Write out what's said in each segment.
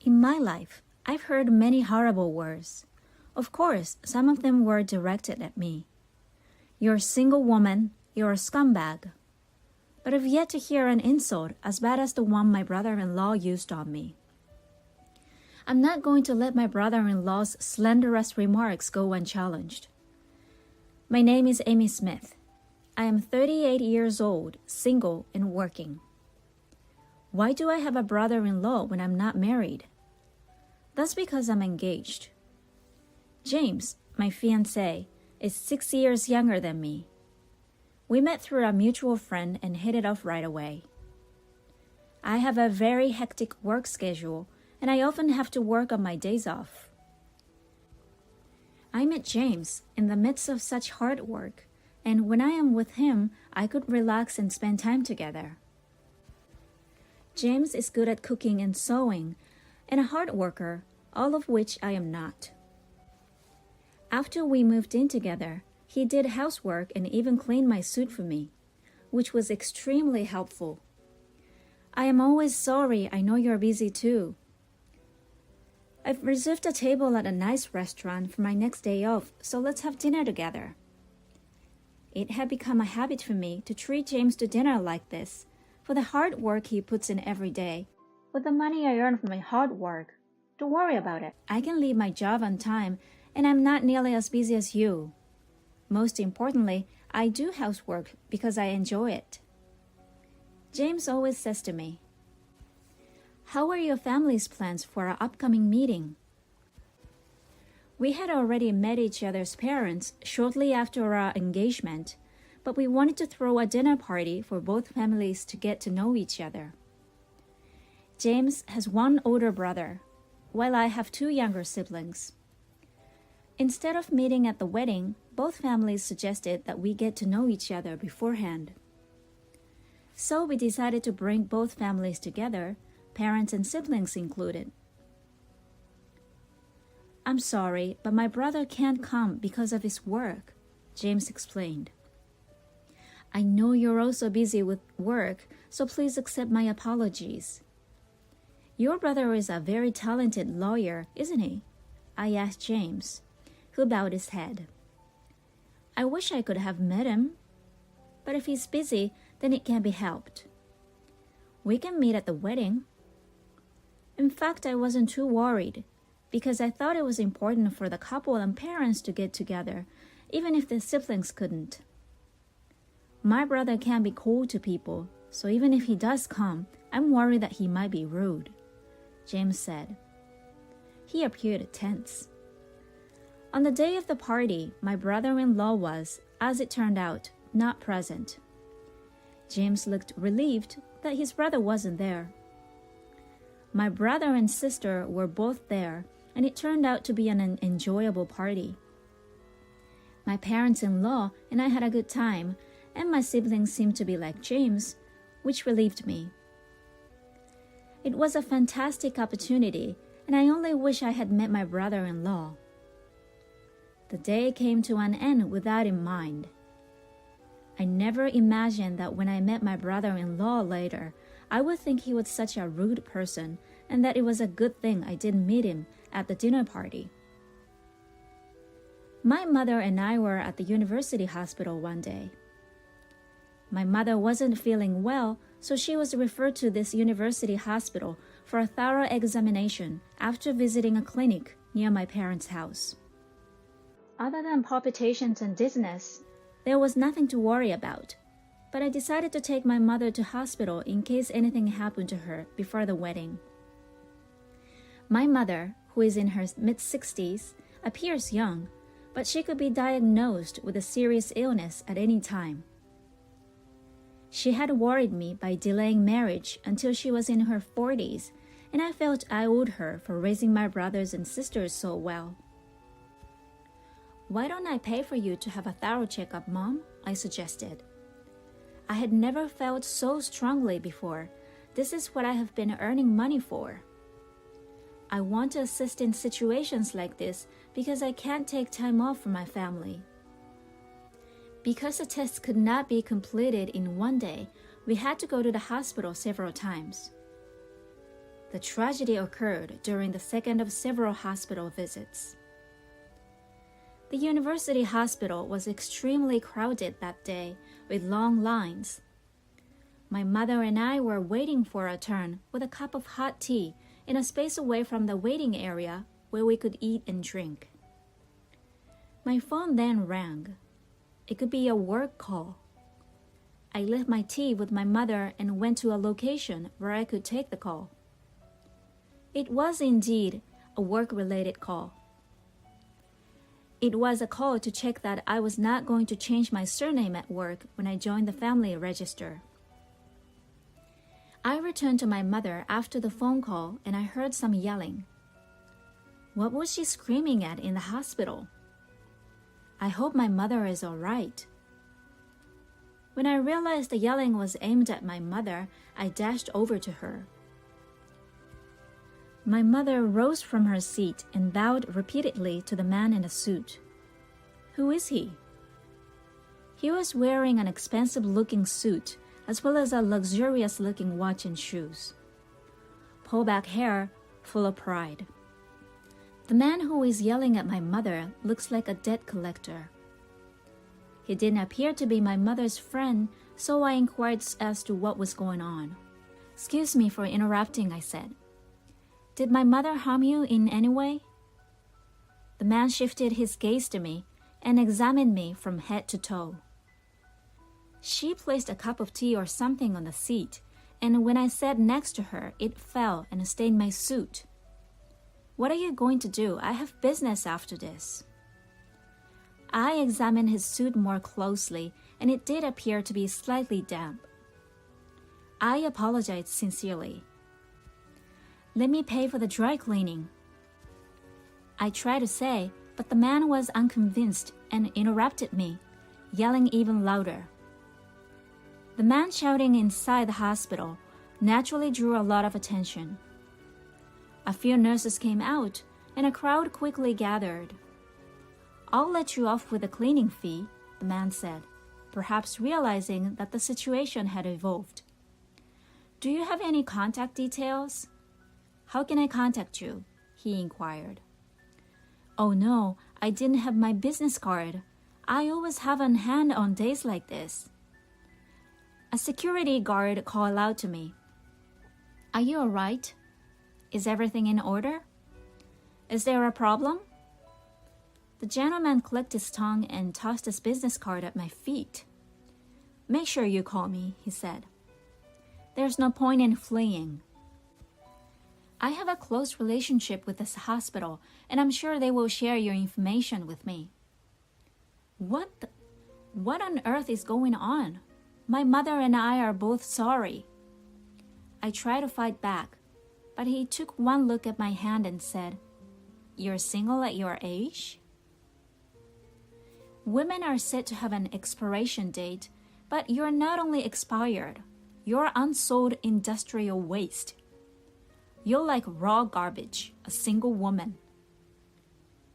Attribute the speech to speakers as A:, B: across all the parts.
A: In my life, I've heard many horrible words. Of course, some of them were directed at me. You're a single woman, you're a scumbag. But I've yet to hear an insult as bad as the one my brother-in-law used on me. I'm not going to let my brother-in-law's slanderous remarks go unchallenged. My name is Amy Smith. I am 38 years old, single, and working. Why do I have a brother-in-law when I'm not married? That's because I'm engaged. James, my fiancé, is 6 years younger than me. We met through a mutual friend and hit it off right away. I have a very hectic work schedule, and I often have to work on my days off. I met James in the midst of such hard work, and when I am with him, I could relax and spend time together. James is good at cooking and sewing, and a hard worker, all of which I am not. After we moved in together, he did housework and even cleaned my suit for me, which was extremely helpful. I am always sorry. I know you're busy too. I've reserved a table at a nice restaurant for my next day off, so let's have dinner together. It had become a habit for me to treat James to dinner like this, for the hard work he puts in every day, with the money I earn from my hard work. Don't worry about it. I can leave my job on time, and I'm not nearly as busy as you. Most importantly, I do housework because I enjoy it. James always says to me, "How are your family's plans for our upcoming meeting?" We had already met each other's parents shortly after our engagement, but we wanted to throw a dinner party for both families to get to know each other. James has one older brother, while I have two younger siblings. Instead of meeting at the wedding, both families suggested that we get to know each other beforehand. So we decided to bring both families together, parents and siblings included. "I'm sorry, but my brother can't come because of his work," James explained. "I know you're also busy with work, so please accept my apologies." "Your brother is a very talented lawyer, isn't he?" I asked James, who bowed his head. "I wish I could have met him, but if he's busy, then it can't be helped. We can meet at the wedding." In fact, I wasn't too worried, because I thought it was important for the couple and parents to get together, even if the siblings couldn't. My brother can be cold to people, so even if he does come, I'm worried that he might be rude, James said. He appeared tense. On the day of the party, my brother-in-law was, as it turned out, not present. James looked relieved that his brother wasn't there. My brother and sister were both there, and it turned out to be an enjoyable party. My parents-in-law and I had a good time, and my siblings seemed to be like James, which relieved me. It was a fantastic opportunity, and I only wish I had met my brother-in-law. The day came to an end with that in mind. I never imagined that when I met my brother-in-law later, I would think he was such a rude person and that it was a good thing I didn't meet him at the dinner party. My mother and I were at the university hospital one day. My mother wasn't feeling well, so she was referred to this university hospital for a thorough examination after visiting a clinic near my parents' house. Other than palpitations and dizziness, there was nothing to worry about, but I decided to take my mother to hospital in case anything happened to her before the wedding. My mother, who is in her mid-60s, appears young, but she could be diagnosed with a serious illness at any time. She had worried me by delaying marriage until she was in her 40s, and I felt I owed her for raising my brothers and sisters so well. "Why don't I pay for you to have a thorough checkup, Mom?" I suggested. I had never felt so strongly before. This is what I have been earning money for. I want to assist in situations like this because I can't take time off from my family. Because the test could not be completed in one day, we had to go to the hospital several times. The tragedy occurred during the second of several hospital visits. The university hospital was extremely crowded that day with long lines. My mother and I were waiting for a turn with a cup of hot tea in a space away from the waiting area where we could eat and drink. My phone then rang. It could be a work call. I left my tea with my mother and went to a location where I could take the call. It was indeed a work-related call. It was a call to check that I was not going to change my surname at work when I joined the family register. I returned to my mother after the phone call and I heard some yelling. What was she screaming at in the hospital? I hope my mother is all right. When I realized the yelling was aimed at my mother, I dashed over to her. My mother rose from her seat and bowed repeatedly to the man in the suit. Who is he? He was wearing an expensive-looking suit as well as a luxurious-looking watch and shoes. Pullback hair, full of pride. The man who is yelling at my mother looks like a debt collector. He didn't appear to be my mother's friend, so I inquired as to what was going on. Excuse me for interrupting, I said. Did my mother harm you in any way? The man shifted his gaze to me and examined me from head to toe. She placed a cup of tea or something on the seat, and when I sat next to her, it fell and stained my suit. What are you going to do? I have business after this. I examined his suit more closely, and it did appear to be slightly damp. I apologized sincerely. Let me pay for the dry cleaning. I tried to say, but the man was unconvinced and interrupted me, yelling even louder. The man shouting inside the hospital naturally drew a lot of attention. A few nurses came out, and a crowd quickly gathered. I'll let you off with a cleaning fee, the man said, perhaps realizing that the situation had evolved. Do you have any contact details? How can I contact you? He inquired. Oh no, I didn't have my business card. I always have on hand on days like this. A security guard called out to me. Are you all right? Is everything in order? Is there a problem? The gentleman clicked his tongue and tossed his business card at my feet. Make sure you call me, he said. There's no point in fleeing. I have a close relationship with this hospital, and I'm sure they will share your information with me. What on earth is going on? My mother and I are both sorry. I tried to fight back, but he took one look at my hand and said, You're single at your age? Women are said to have an expiration date, but you're not only expired, you're unsold industrial waste. You're like raw garbage, a single woman.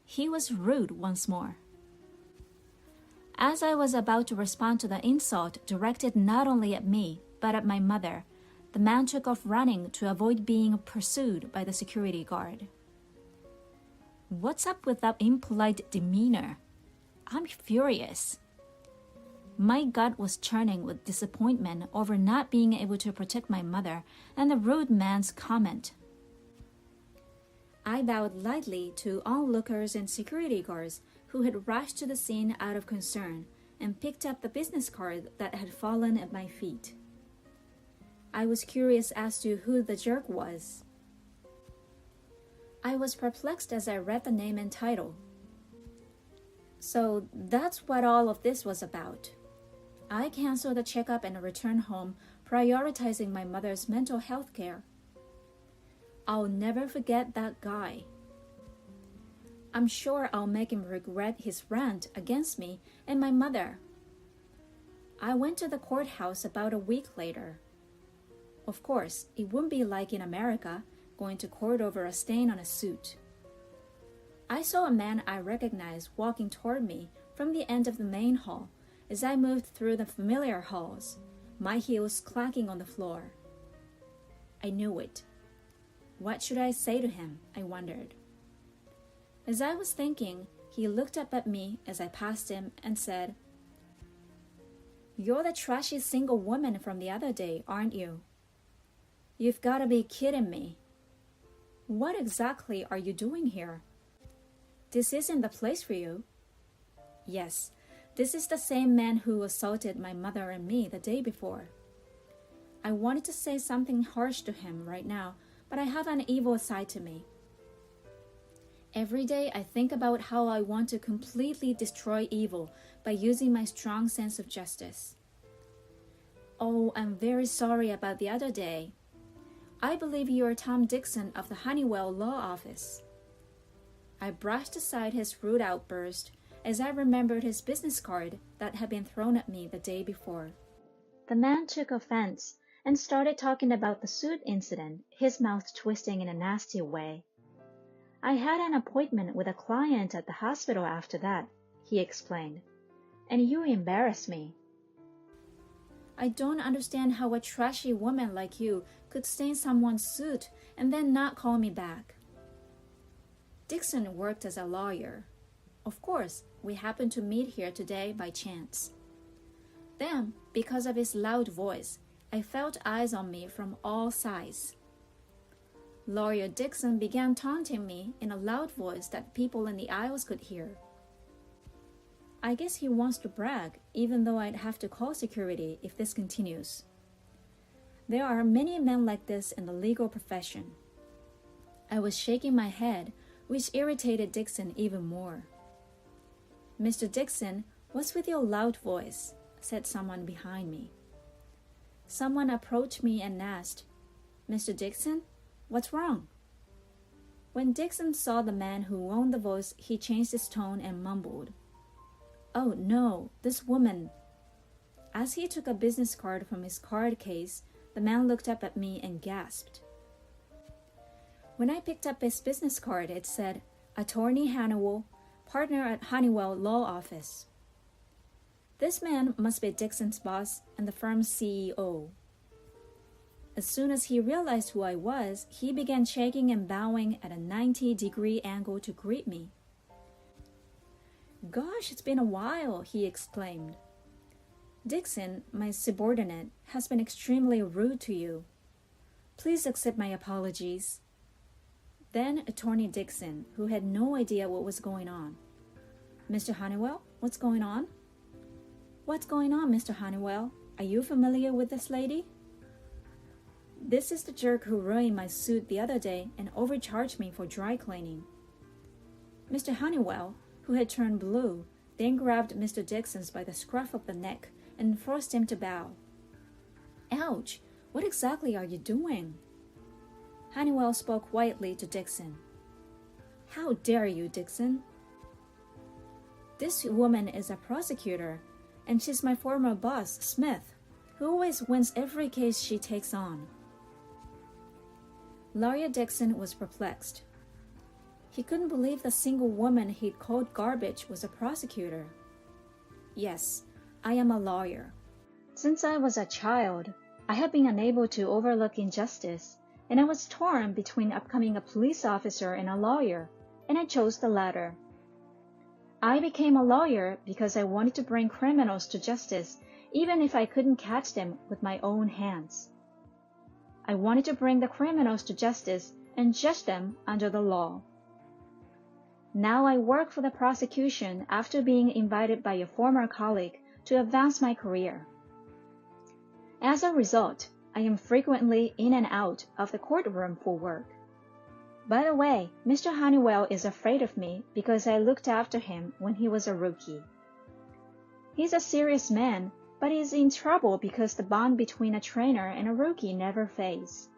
A: He was rude once more. As I was about to respond to the insult directed not only at me, but at my mother, the man took off running to avoid being pursued by the security guard. What's up with that impolite demeanor? I'm furious. My gut was churning with disappointment over not being able to protect my mother and the rude man's comment. I bowed lightly to onlookers and security guards who had rushed to the scene out of concern and picked up the business card that had fallen at my feet. I was curious as to who the jerk was. I was perplexed as I read the name and title. So that's what all of this was about. I canceled the checkup and returned home, prioritizing my mother's mental health care. I'll never forget that guy. I'm sure I'll make him regret his rant against me and my mother. I went to the courthouse about a week later. Of course, it wouldn't be like in America, going to court over a stain on a suit. I saw a man I recognized walking toward me from the end of the main hall as I moved through the familiar halls, my heels clacking on the floor. I knew it. What should I say to him? I wondered. As I was thinking, he looked up at me as I passed him and said, "You're the trashy single woman from the other day, aren't you? You've got to be kidding me. What exactly are you doing here? This isn't the place for you." Yes, this is the same man who assaulted my mother and me the day before. I wanted to say something harsh to him right now, but I have an evil side to me. Every day I think about how I want to completely destroy evil by using my strong sense of justice. Oh, I'm very sorry about the other day. I believe you are Tom Dixon of the Honeywell Law Office. I brushed aside his rude outburst as I remembered his business card that had been thrown at me the day before. The man took offense and started talking about the suit incident, his mouth twisting in a nasty way. "I had an appointment with a client at the hospital after that," he explained, "and you embarrassed me." I don't understand how a trashy woman like you could stain someone's suit and then not call me back. Dixon worked as a lawyer. Of course, we happened to meet here today by chance. Then, because of his loud voice, I felt eyes on me from all sides. Lawyer Dixon began taunting me in a loud voice that people in the aisles could hear. I guess he wants to brag, even though I'd have to call security if this continues. There are many men like this in the legal profession. I was shaking my head, which irritated Dixon even more. "Mr. Dixon, what's with your loud voice?" said someone behind me. Someone approached me and asked, "Mr. Dixon, what's wrong?" When Dixon saw the man who owned the voice, he changed his tone and mumbled, "Oh no, this woman." As he took a business card from his card case, the man looked up at me and gasped. When I picked up his business card, it said, "Attorney Honeywell, partner at Honeywell Law Office." This man must be Dixon's boss and the firm's CEO. As soon as he realized who I was, he began shaking and bowing at a 90-degree angle to greet me. "Gosh, it's been a while," he exclaimed. "Dixon, my subordinate, has been extremely rude to you. Please accept my apologies." Then Attorney Dixon, who had no idea what was going on. "Mr. Honeywell, what's going on?" "What's going on, Mr. Honeywell? Are you familiar with this lady?" "This is the jerk who ruined my suit the other day and overcharged me for dry cleaning." Mr. Honeywell, who had turned blue, then grabbed Mr. Dixon by the scruff of the neck and forced him to bow. "Ouch! What exactly are you doing?" Honeywell spoke quietly to Dixon. "How dare you, Dixon?" "This woman is a prosecutor, and she's my former boss, Smith, who always wins every case she takes on." Lawyer Dixon was perplexed. He couldn't believe the single woman he'd called garbage was a prosecutor. "Yes, I am a lawyer. Since I was a child, I have been unable to overlook injustice, and I was torn between becoming a police officer and a lawyer, and I chose the latter. I became a lawyer because I wanted to bring criminals to justice, even if I couldn't catch them with my own hands. I wanted to bring the criminals to justice and judge them under the law. Now I work for the prosecution after being invited by a former colleague to advance my career. As a result, I am frequently in and out of the courtroom for work. By the way, Mr. Honeywell is afraid of me because I looked after him when he was a rookie. He's a serious man, but he's in trouble because the bond between a trainer and a rookie never fades."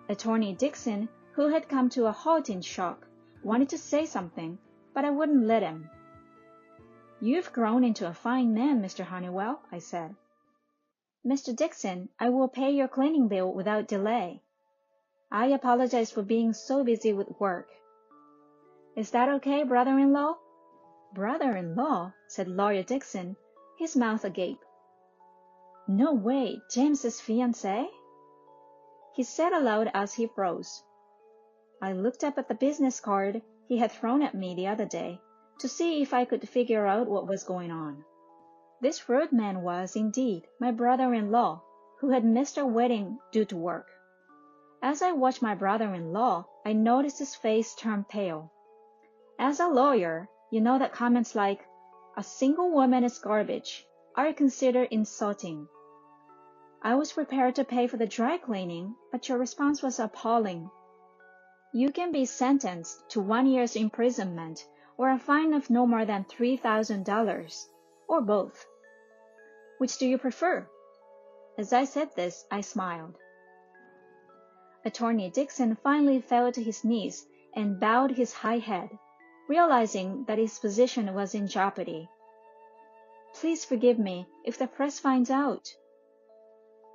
A: Attorney Dixon, who had come to a halt in shock, wanted to say something, but I wouldn't let him. "You've grown into a fine man, Mr. Honeywell," I said. "Mr. Dixon, I will pay your cleaning bill without delay. I apologize for being so busy with work. Is that okay, brother-in-law?" "Brother-in-law?" said Lawyer Dixon, his mouth agape. "No way, James's fiancé?" he said aloud as he froze. I looked up at the business card he had thrown at me the other day to see if I could figure out what was going on. This rude man was, indeed, my brother-in-law, who had missed our wedding due to work. As I watched my brother-in-law, I noticed his face turn pale. As a lawyer, you know that comments like, "A single woman is garbage," are considered insulting. I was prepared to pay for the dry cleaning, but your response was appalling. You can be sentenced to 1 year's imprisonment or a fine of no more than $3,000, or both. Which do you prefer? As I said this, I smiled. Attorney Dixon finally fell to his knees and bowed his high head, realizing that his position was in jeopardy. Please forgive me if the press finds out.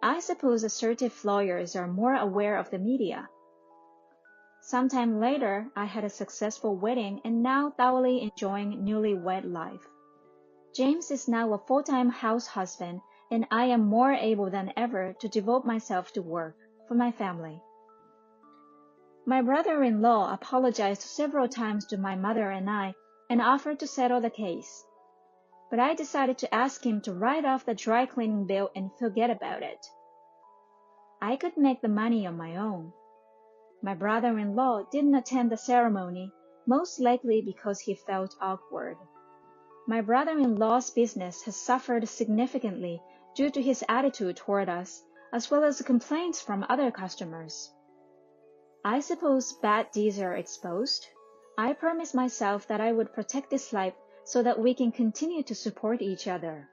A: I suppose assertive lawyers are more aware of the media. Sometime later, I had a successful wedding and now thoroughly enjoying newlywed life. James is now a full-time house husband, and I am more able than ever to devote myself to work for my family. My brother-in-law apologized several times to my mother and I and offered to settle the case. But I decided to ask him to write off the dry cleaning bill and forget about it. I could make the money on my own. My brother-in-law didn't attend the ceremony, most likely because he felt awkward. My brother-in-law's business has suffered significantly due to his attitude toward us, as well as complaints from other customers. I suppose bad deeds are exposed. I promised myself that I would protect this life so that we can continue to support each other.